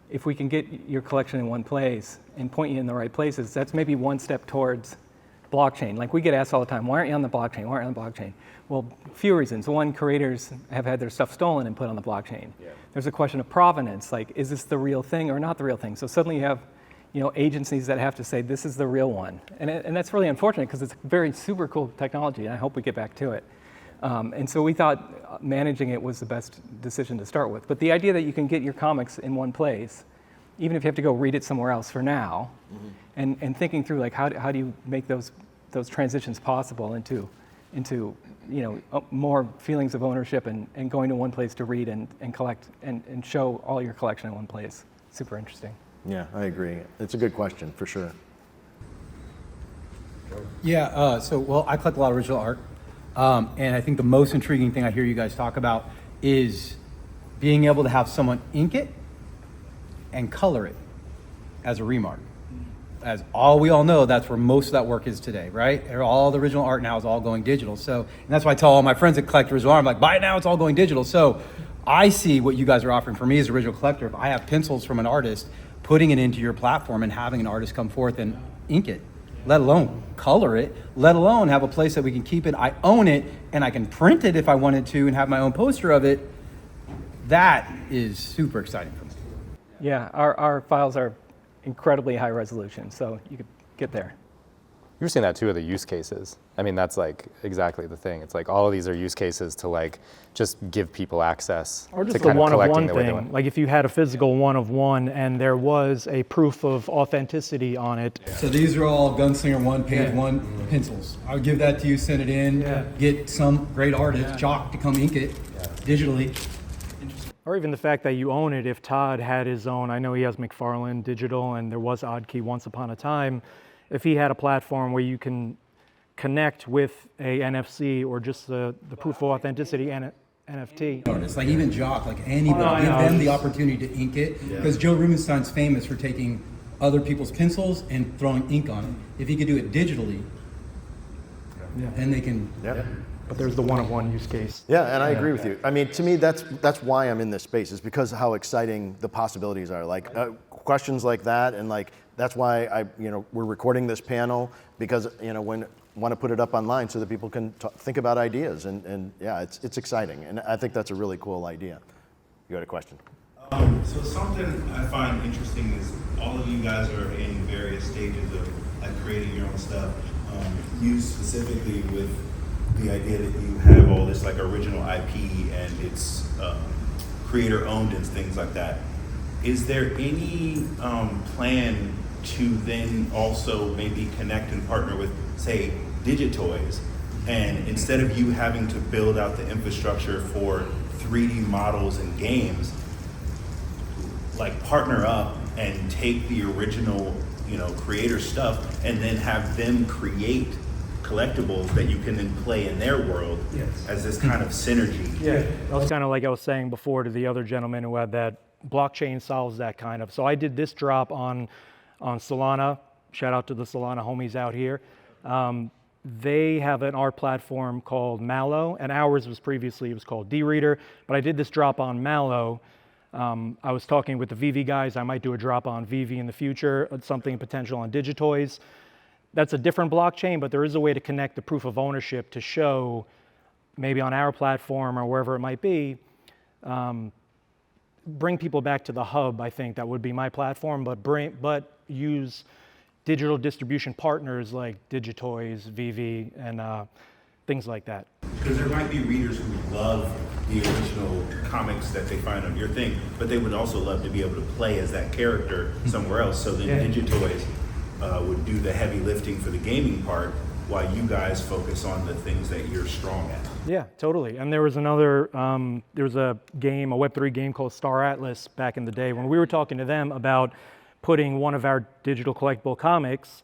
if we can get your collection in one place and point you in the right places, that's maybe one step towards blockchain. Like we get asked all the time, why aren't you on the blockchain? Why aren't you on the blockchain? Well, a few reasons. One, creators have had their stuff stolen and put on the blockchain. Yeah. There's a question of provenance, like is this the real thing or not the real thing? So suddenly you have, you know, agencies that have to say this is the real one. And that's really unfortunate because it's very super cool technology, and I hope we get back to it. And so we thought managing it was the best decision to start with. But the idea that you can get your comics in one place, even if you have to go read it somewhere else for now, and thinking through like how do you make those transitions possible into you know, more feelings of ownership and going to one place to read and collect and show all your collection in one place. Super interesting. Yeah, I agree. It's a good question, for sure. Yeah, well, I collect a lot of original art. And I think the most intriguing thing I hear you guys talk about is being able to have someone ink it and color it as a remark. As we all know, that's where most of that work is today, right? All the original art now is all going digital. So, and that's why I tell all my friends that collect original art, I'm like, buy it now, it's all going digital. So I see what you guys are offering for me as a original collector. If I have pencils from an artist, putting it into your platform and having an artist come forth and ink it, let alone color it, let alone have a place that we can keep it. I own it and I can print it if I wanted to and have my own poster of it. That is super exciting for me. Yeah, our files are incredibly high resolution, so you could get there. You were saying that too of the use cases. I mean, that's like exactly the thing. It's like all of these are use cases to like just give people access or just to the kind of one-of-one collecting thing. Like if you had a physical one-of-one and there was a proof of authenticity on it. So these are all Gunslinger 1, page 1 pencils. I would give that to you, send it in, get some great artist, Jock, to come ink it digitally. Or even the fact that you own it. If Todd had his own, I know he has McFarlane Digital and there was Oddkey once upon a time. If he had a platform where you can connect with a NFC or just the proof of authenticity and NFT. Artists, like even Jock, like anybody, give them the opportunity to ink it. Because Joe Rubenstein's famous for taking other people's pencils and throwing ink on it. If he could do it digitally, then they can. But there's the one-of-one use case. Yeah, and I agree with you. I mean, to me, that's why I'm in this space, is because of how exciting the possibilities are. Like questions like that, and like that's why we're recording this panel, because when want to put it up online so that people can think about ideas, and yeah, it's exciting, and I think that's a really cool idea. You got a question? So something I find interesting is all of you guys are in various stages of like creating your own stuff. Muse specifically with the idea that you have all this like original IP and it's creator owned and things like that. Is there any plan to then also maybe connect and partner with, say, Digitoys, and instead of you having to build out the infrastructure for 3D models and games, like partner up and take the original, creator stuff and then have them create collectibles that you can then play in their world as this kind of synergy? Yeah, that's kind of like I was saying before to the other gentleman who had that. Blockchain solves that kind of. So I did this drop on Solana. Shout out to the Solana homies out here. They have an art platform called Mallow, and ours was previously, it was called D-Reader, but I did this drop on Mallow. I was talking with the VV guys. I might do a drop on VV in the future, something potential on Digitoys. That's a different blockchain, but there is a way to connect the proof of ownership to show, maybe on our platform or wherever it might be, bring people back to the hub. I think that would be my platform, but use digital distribution partners like Digitoys, VV, and things like that. Because there might be readers who love the original comics that they find on your thing, but they would also love to be able to play as that character somewhere else. So then Digitoys would do the heavy lifting for the gaming part, while you guys focus on the things that you're strong at. Yeah, totally. And there was another, there was a game, a Web3 game called Star Atlas back in the day when we were talking to them about putting one of our digital collectible comics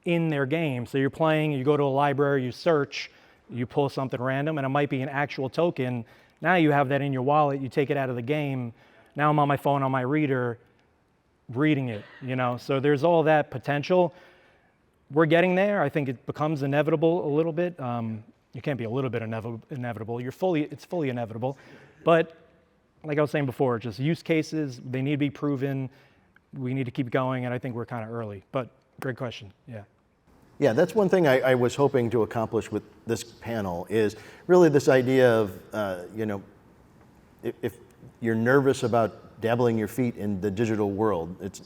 in their game. So you're playing, you go to a library, you search, you pull something random, and it might be an actual token. Now you have that in your wallet, you take it out of the game. Now I'm on my phone, on my reader, reading it, So there's all that potential. We're getting there. I think it becomes inevitable a little bit. You can't be a little bit inevitable. It's fully inevitable. But like I was saying before, just use cases, they need to be proven. We need to keep going, and I think we're kind of early. But great question, yeah. Yeah, that's one thing I was hoping to accomplish with this panel is really this idea of, if you're nervous about dabbling your feet in the digital world, it's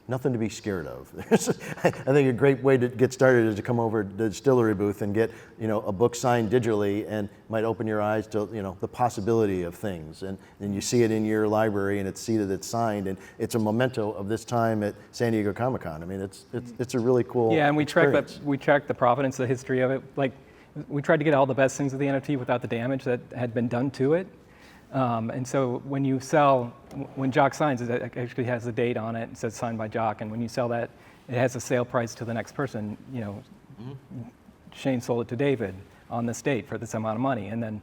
nothing to be scared of. I think a great way to get started is to come over to the DSTLRY booth and get a book signed digitally, and might open your eyes to the possibility of things. And you see it in your library, and see that it's signed, and it's a memento of this time at San Diego Comic-Con. I mean, it's a really cool. Yeah, and we track the provenance, the history of it. Like, we tried to get all the best things of the NFT without the damage that had been done to it. And so when you sell, when Jock signs, it actually has a date on it. It says signed by Jock, and when you sell that, it has a sale price to the next person. Shane sold it to David on this date for this amount of money, and then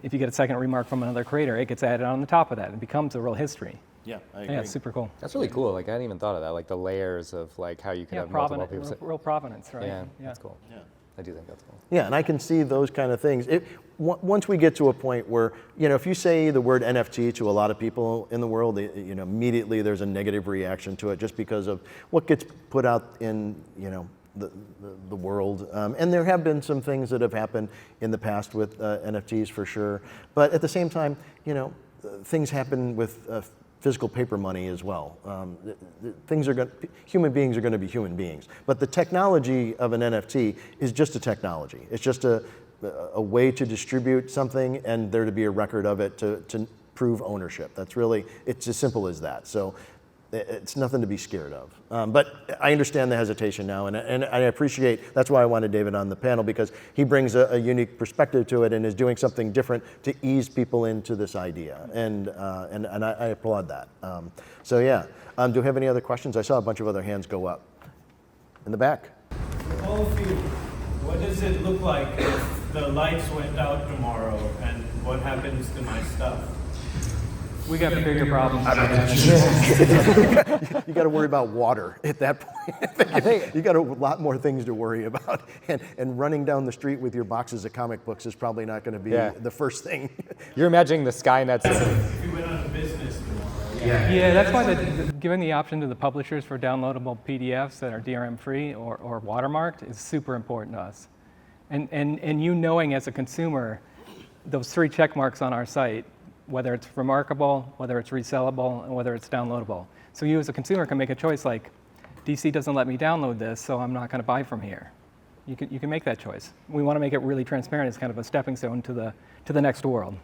if you get a second remark from another creator, it gets added on the top of that. It becomes a real history. Yeah, I agree. Yeah, it's super cool. That's really cool. Like I hadn't even thought of that. Like the layers of like how you can have multiple people. Real provenance, right? Yeah, that's cool. Yeah. I do think that's cool. Yeah, and I can see those kind of things. Once we get to a point where, if you say the word NFT to a lot of people in the world, immediately there's a negative reaction to it just because of what gets put out in, the world. And there have been some things that have happened in the past with NFTs for sure. But at the same time, things happen with physical paper money as well. Human beings are going to be human beings. But the technology of an NFT is just a technology. It's just a way to distribute something and there to be a record of it to prove ownership. It's as simple as that. So it's nothing to be scared of. But I understand the hesitation now, and I appreciate, that's why I wanted David on the panel, because he brings a unique perspective to it and is doing something different to ease people into this idea. And I applaud that. So yeah, do we have any other questions? I saw a bunch of other hands go up. In the back. All of you, what does it look like if the lights went out tomorrow, and what happens to my stuff? We got bigger problems. You got to worry about water at that point. I think you got a lot more things to worry about, and running down the street with your boxes of comic books is probably not going to be the first thing. You're imagining the Skynets. If you went out of business tomorrow. Yeah, that's why giving the option to the publishers for downloadable PDFs that are DRM free or watermarked is super important to us. And you knowing as a consumer, those 3 check marks on our site, whether it's remarkable, whether it's resellable, and whether it's downloadable. So you as a consumer can make a choice like, DC doesn't let me download this, so I'm not going to buy from here. You can make that choice. We want to make it really transparent. It's kind of a stepping stone to the next world.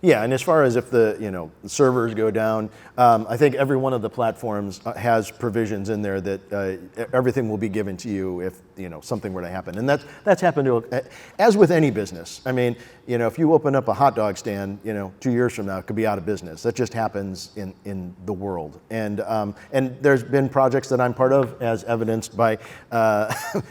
Yeah, and as far as if the servers go down, I think every one of the platforms has provisions in there that everything will be given to you if something were to happen, and that's happened to as with any business. I mean, if you open up a hot dog stand, 2 years from now, it could be out of business. That just happens in the world, and there's been projects that I'm part of, as evidenced by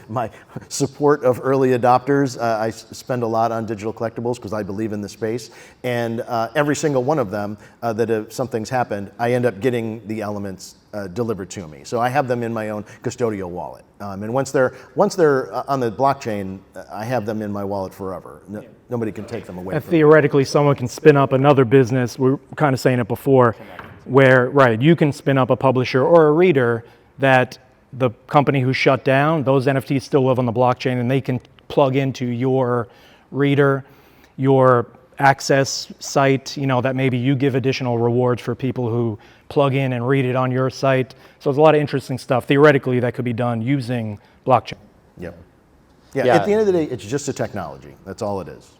my support of early adopters. I spend a lot on digital collectibles because I believe in the space, and every single one of them that if something's happened, I end up getting the elements delivered to me. So I have them in my own custodial wallet, and once they're on the blockchain, I have them in my wallet forever. Nobody can take them away And from me. theoretically, someone can spin up another business. We were kind of saying it before, where you can spin up a publisher or a reader that the company who shut down, those NFTs still live on the blockchain, and they can plug into your reader, your access site, that maybe you give additional rewards for people who plug in and read it on your site. So there's a lot of interesting stuff theoretically that could be done using blockchain. Yep. Yeah. At the end of the day, it's just a technology. That's all it is.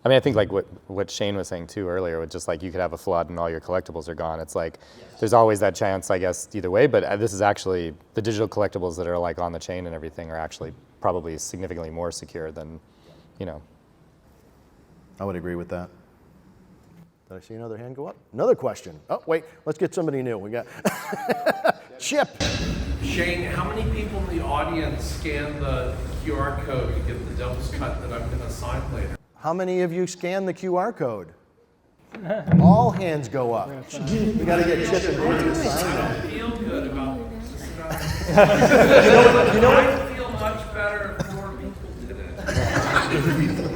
I mean, I think like what Shane was saying too earlier, with just like you could have a flood and all your collectibles are gone. It's like there's always that chance, I guess, either way. But this is actually the digital collectibles that are like on the chain and everything are actually probably significantly more secure than, I would agree with that. Did I see another hand go up? Another question. Oh, wait, let's get somebody new. We got Chip. Shane, how many people in the audience scan the QR code to get the devil's cut that I'm going to sign later? How many of you scan the QR code? All hands go up. We got to get Chip and David to sign I that. don't feel good about this. I feel much better if more people did it.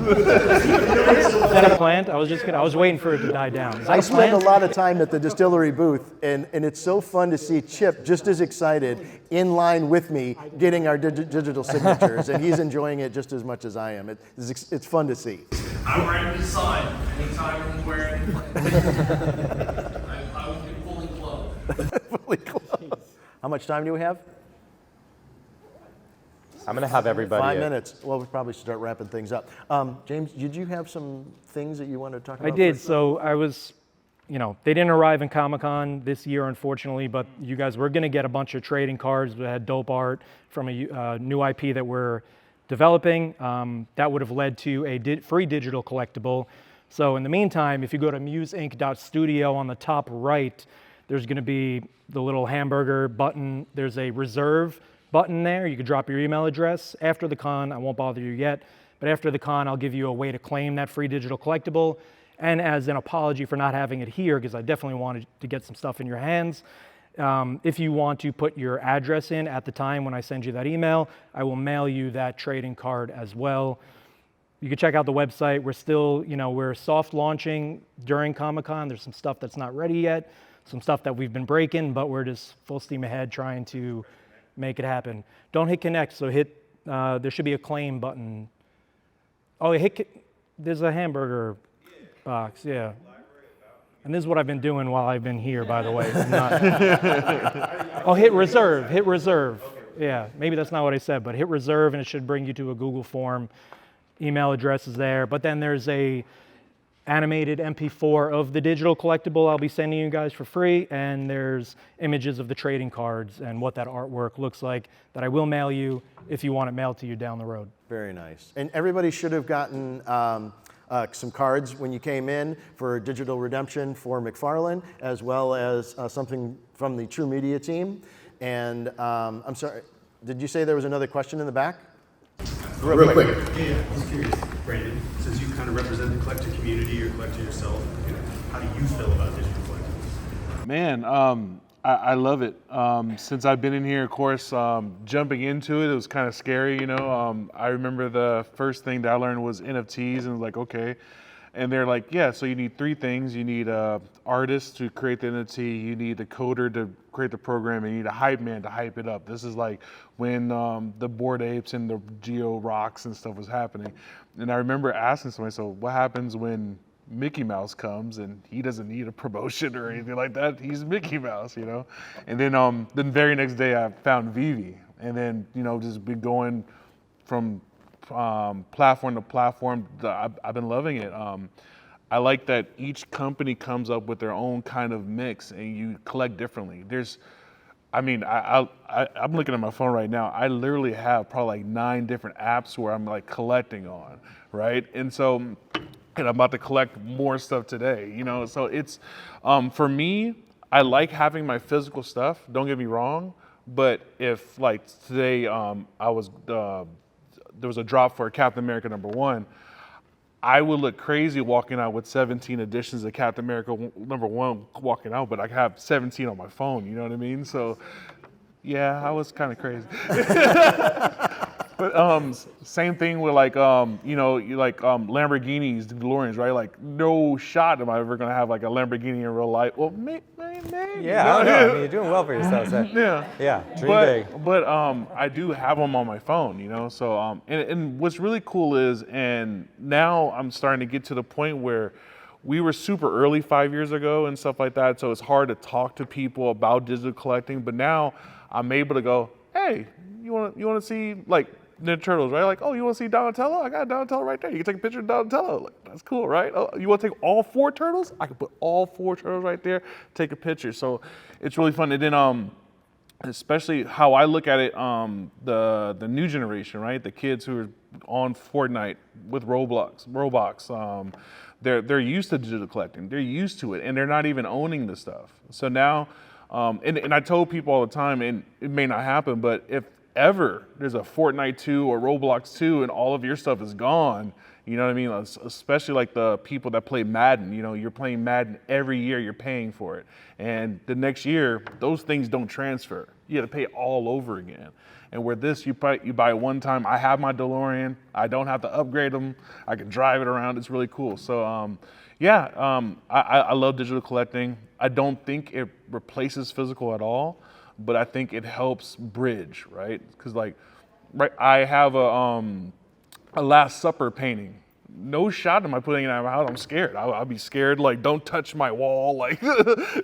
Is that a plant? I was waiting for it to die down. Is that I a spend a plant? lot of time at the distillery booth, and it's so fun to see Chip just as excited in line with me getting our digital signatures, and he's enjoying it just as much as I am. It's fun to see. I'm ready to sign anytime I'm wearing I would be fully clothed. Fully clothed. How much time do we have? I'm going to have everybody. 5 minutes. Well, we probably should start wrapping things up. James, did you have some things that you wanted to talk about? I did. first? So I was, they didn't arrive in Comic-Con this year, unfortunately, but you guys were going to get a bunch of trading cards that had dope art from a new IP that we're developing. That would have led to a free digital collectible. So in the meantime, if you go to museink.studio on the top right, there's going to be the little hamburger button. There's a reserve button there. You can drop your email address. After the con, I won't bother you yet, but after the con, I'll give you a way to claim that free digital collectible. And as an apology for not having it here, because I definitely wanted to get some stuff in your hands, if you want to put your address in at the time when I send you that email, I will mail you that trading card as well. You can check out the website. We're still, we're soft launching during Comic-Con. There's some stuff that's not ready yet, some stuff that we've been breaking, but we're just full steam ahead trying to make it happen. Don't hit connect, so hit, there should be a claim button. Oh, there's a hamburger box, yeah. And this is what I've been doing while I've been here, by the way. Oh, hit reserve. Yeah, maybe that's not what I said, but hit reserve and it should bring you to a Google form. Email address is there, but then there's a animated MP4 of the digital collectible I'll be sending you guys for free, and there's images of the trading cards and what that artwork looks like that I will mail you if you want it mailed to you down the road. Very nice. And everybody should have gotten some cards when you came in for digital redemption for McFarlane, as well as something from the TRU Media team. And I'm sorry, did you say there was another question in the back? Real quick. Yeah, I'm curious, Brandon, since you kind of represent the collector community or collector yourself, how do you feel about digital collectibles? Man, I love it. Since I've been in here, of course, jumping into it was kind of scary, I remember the first thing that I learned was NFTs, and it was like, okay. And they're like, yeah, so you need three things. You need an artist to create the NFT, you need a coder to create the program, and you need a hype man to hype it up. This is like when the Bored Apes and the Geo Rocks and stuff was happening. And I remember asking somebody, so what happens when Mickey Mouse comes and he doesn't need a promotion or anything like that? He's Mickey Mouse, And then the very next day I found Vivi, and then, just been going platform to platform. I've been loving it. I like that each company comes up with their own kind of mix, and you collect differently. I'm looking at my phone right now. I literally have probably like 9 different apps where I'm like collecting on, right? And I'm about to collect more stuff today, you know? So it's, for me, I like having my physical stuff, don't get me wrong, but if like today there was a drop for Captain America #1, I would look crazy walking out with 17 editions of Captain America #1 walking out, but I have 17 on my phone, you know what I mean? So yeah, I was kind of crazy. But same thing with like Lamborghinis, the DeLoreans, right? Like no shot am I ever gonna have like a Lamborghini in real life. Well, maybe. Yeah, I don't know. I mean, you're doing well for yourself. So. Yeah. Dream big. But I do have them on my phone, you know. So and what's really cool is, and now I'm starting to get to the point where we were super early 5 years ago and stuff like that. So it's hard to talk to people about digital collecting. But now I'm able to go, hey, you want to see like Ninja Turtles, right? Like, oh, you want to see Donatello? I got Donatello right there. You can take a picture of Donatello. Like, that's cool, right? Oh, you want to take all 4 turtles? I can put all 4 turtles right there, take a picture. So it's really fun. And then especially how I look at it, the new generation, right? The kids who are on Fortnite with Roblox, they're used to digital collecting. They're used to it, and they're not even owning the stuff. So now, and I told people all the time, and it may not happen, but if ever there's a Fortnite 2 or Roblox 2 and all of your stuff is gone, you know what I mean? Especially like the people that play Madden, you know, you're playing Madden every year, you're paying for it. And the next year, those things don't transfer. You got to pay all over again. And where this, you buy one time. I have my DeLorean. I don't have to upgrade them. I can drive it around. It's really cool. So I love digital collecting. I don't think it replaces physical at all, but I think it helps bridge, right? Because I have a Last Supper painting. No shot am I putting it out of my house. I'm scared. I'll be scared. Like, don't touch my wall. Like,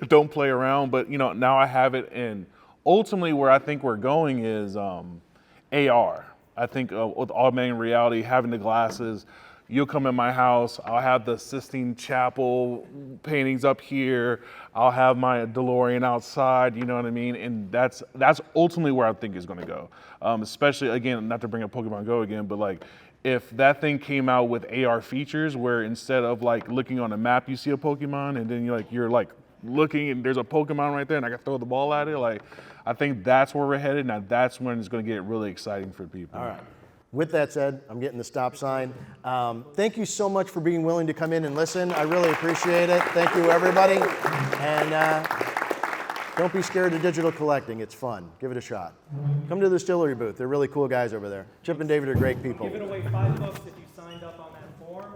don't play around. But you know, now I have it, and ultimately, where I think we're going is AR. I think with augmented reality, having the glasses. You'll come in my house, I'll have the Sistine Chapel paintings up here, I'll have my DeLorean outside, you know what I mean? And that's ultimately where I think it's gonna go. Especially, again, not to bring up Pokemon Go again, but like, if that thing came out with AR features where instead of like looking on a map, you see a Pokemon, and then you're looking and there's a Pokemon right there and I can throw the ball at it, like, I think that's where we're headed. Now that's when it's gonna get really exciting for people. All right. With that said, I'm getting the stop sign. Thank you so much for being willing to come in and listen. I really appreciate it. Thank you, everybody. And don't be scared of digital collecting. It's fun. Give it a shot. Come to the Distillery booth. They're really cool guys over there. Chip and David are great people. Giving away $5 if you signed up on that form.